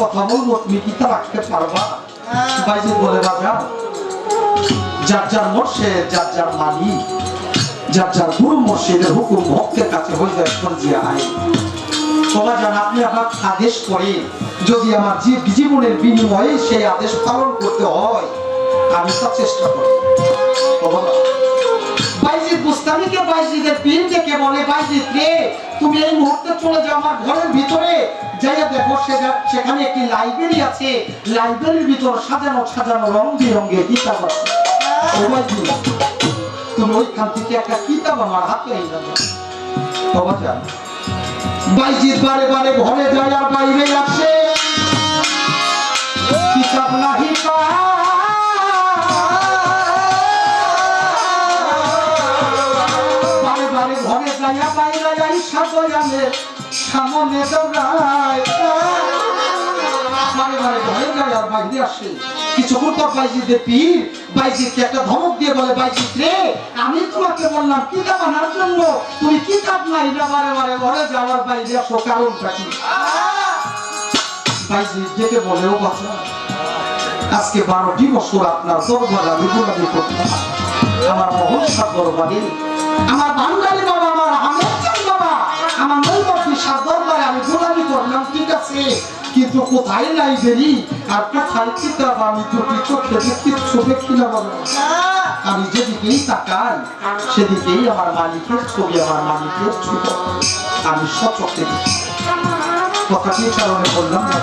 কথা বলবো, তুমি কি তা রাখতে পারবা? বাইজিদ বলে বাবা, যার যার মুর্শিদ, যার যার মালিক, যার যার গুরু মুর্শিদের হুকুম ভক্তের কাছে হয়ে যায় ফরজিয়া আইন। বাবা জান, আপনি আপনার আদেশ করে যদি আমার জীবনের বিনিময়ে সেই আদেশ পালন করতে হয়, আমি তা চেষ্টা করি। বাইজিদ বুস্তামিকে বাইজিদের পীর থেকে বলে, বাইজিদ রে, তুমি এই মুহূর্তে চলে যাও আমার ঘরের ভিতরে, যাইয়া দেখো সেখানে একটি লাইব্রেরি আছে, লাইব্রেরির ভিতর সাজানো সাজানো রং বেরঙের কিতাব আছে। তুমি ওইখান থেকে একটা কিতাব আমার হাতে এনে দাও। বাবা জান, বাইজিদ বারে বারে ঘরে যায় আর বাইরে আসে, কিতাব নাহি বারে বারে ঘরে যাইয়া বাইরে যাই সাবয়ানের সামনে দৌড়ায়, বারে বারে ঘরে যায় আর বাইরে আসে। কিছুক্ষণ পর বাইজিদের পীর বাইজিদকে একটা ধমক দিয়ে বলে, বাইজিদ রে, আমি তোমাকে বললাম কিতাব আনার জন্য, তুমি কিতাব নাই না বারে বারে ঘরে যাওয়ার বাইরে আসো, কারণটা কি? বাইজিদ ডেকে বলে, ও কথা, আজকে 12টি বছর আপনার দরবারে আমি গোলামি করতাম, আমার মহল্লার দরবারে, আমার বাঙালি বাবা, আমার আমেরিকান বাবা, আমার নৈবর্তী সার দরবারে আমি গোলামি করলাম, ঠিক আছে, কিন্তু কোথায় লাইব্রেরি আর কোথায় কিতাব আমি দুটি চোখে কিচ্ছু দেখি না বাবা। আমি যেদিকেই তাকাই সেদিকেই আমার মালিকের ছবি, আমার মালিকের ছবি আমি সচক্ষে দেখি। কথাটি কারণে বললাম না,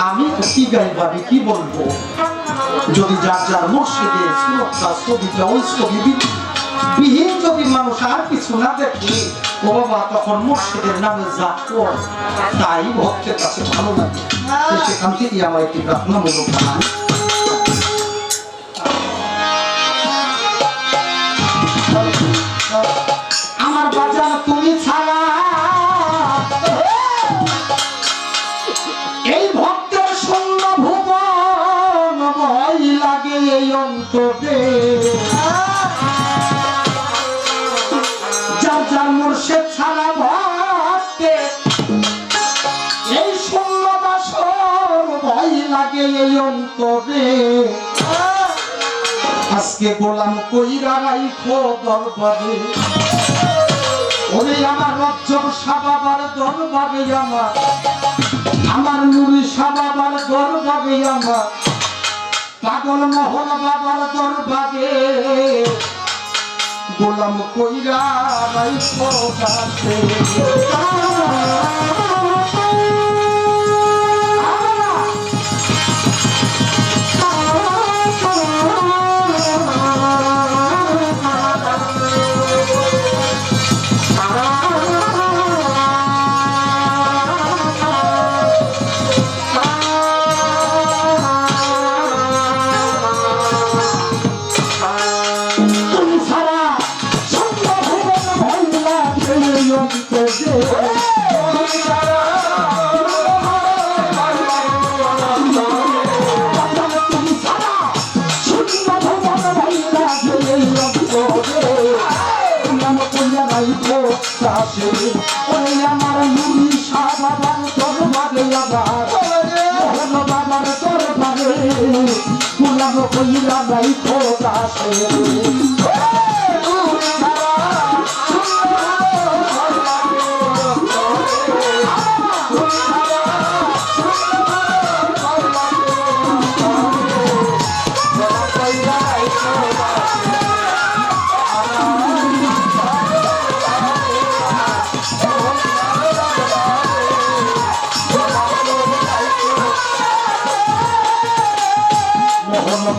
আমি তো কি গাইব, আমি কি বলবো, যদি যার যার মুর্শিদের সুরক্ষা ছবিটা ওই ছবি বিহীন যদি মানুষ আর কিছু না দেখে, ও বাবা, তখন মুর্শিদের নামে যা কর তাই ভক্তের কাছে ভালো লাগে। সেখান থেকে আমার একটি প্রার্থনামূলক গান। আমার বাজার তুমি ছাড়া এই ভক্তের শূন্য ভুবন ভয় লাগে এই অন্তরে, যার যার মুর্শিদ ছাড়া ভক্তে এই শূন্য বাসর ভয় লাগে এই অন্তরে। আজকে গোলাম কইরা রাইখো দরবারে, ওরে আমার রজ্জব সাবাবার দরবারে, আমার নুরি সাবাবার দরবারে, আমার পাগল মোহন বাবার দরবারে, গোলাম কইরা রাইখো কাছে। আমার নুরি সাবাবার দরবারে, আমার মোহন বাবার দরবারে, গোলাম কইরা রাইখো কাছে।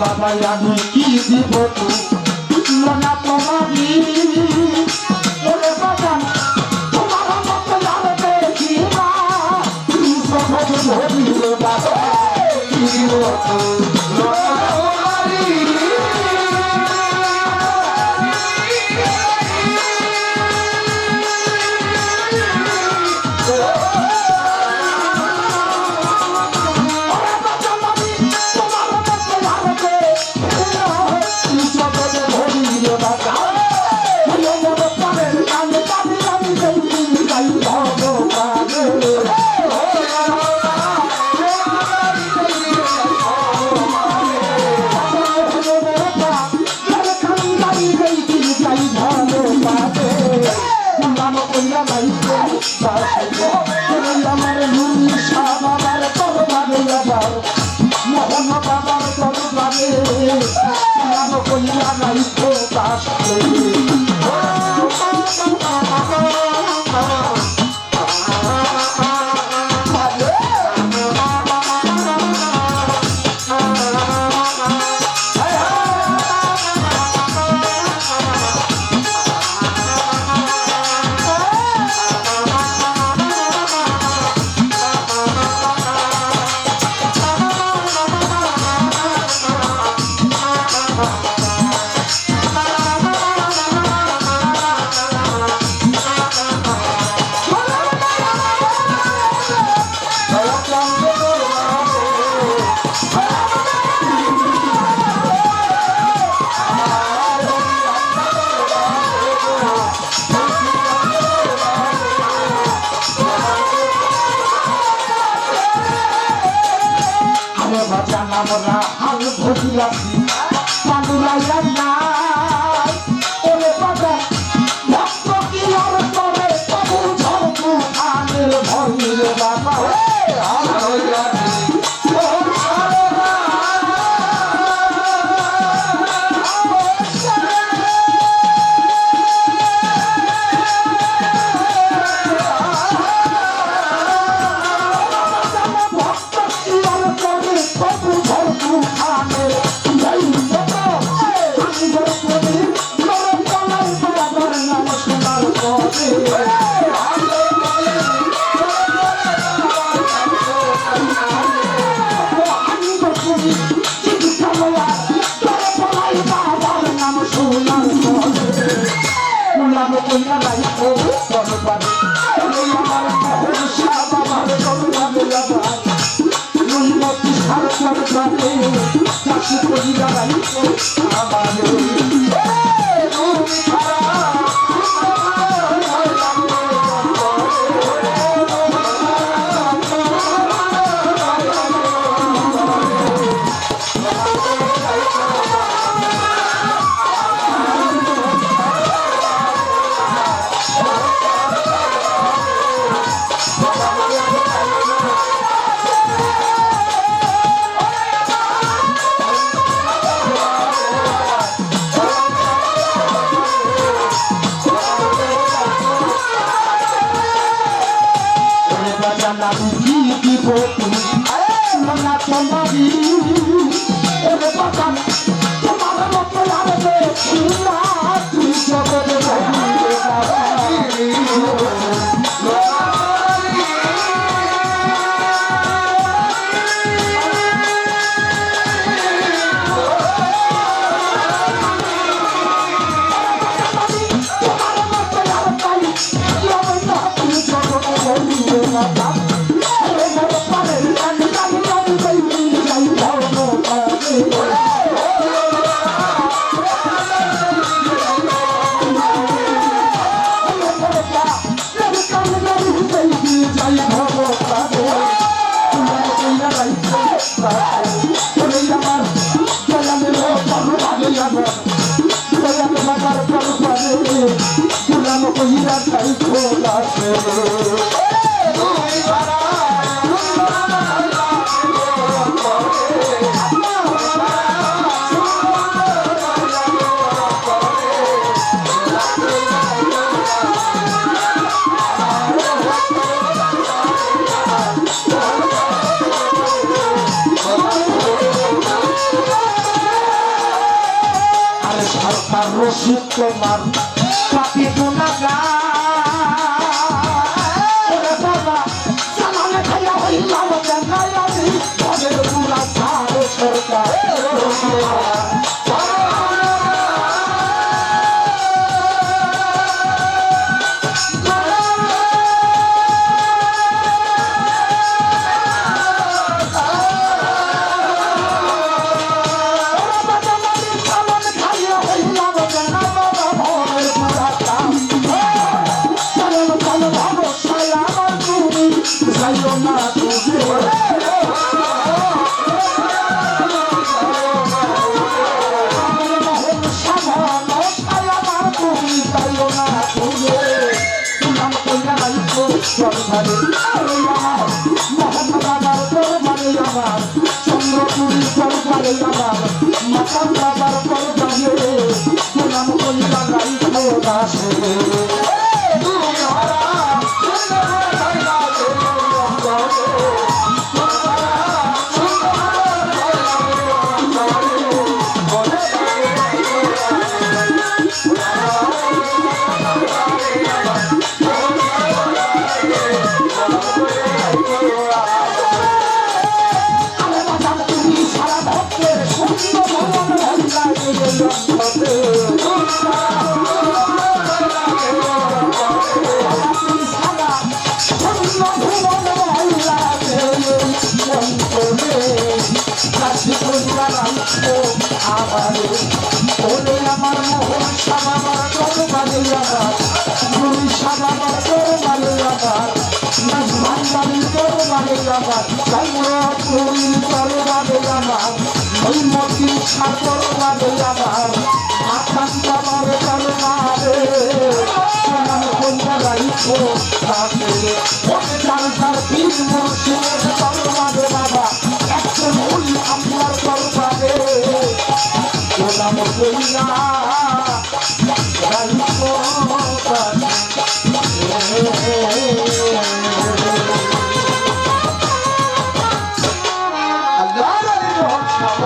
বাবা আমি কি দিব না তোমারি, ওরে বাজান তোমার মতো জানতে কি না, তুমি সহজ ধরিল বাবা কি দিব আমরা হাল ভরিয়াছি পানুরাইয়া নাই ওরে বাবা ভক্ত কি আর করে তবু ঝড় তুফানের ভয়ে বাবা হাল ভরিয়াছি রশিদ তোমার পাপি গুনাহগার বাবা জানালে খাইয়া হইলাম জানাই আমি ঘরের পুরা ছাড় সরকার চন্দ্রপুরী সরকারে আমার মাতাম বাবার পর জানে নাম কইলা গাইতো দাসে আমার মোহন সাবাবার দরবারে আমার গুরু সাবাবার দরবারে আমার নাজমান বাড়ির দরবারে আমার চাইপুরি দরবারে আমার ওই মতি সাগর বাদে আমার আসান বাবার দরবারে সোনার কন্যা রাইখো থাকে ওকে চালতার বীর মুর্শিদের দরবারে বাবা একজন ওই আপনার দরবারে গোলাম কইনা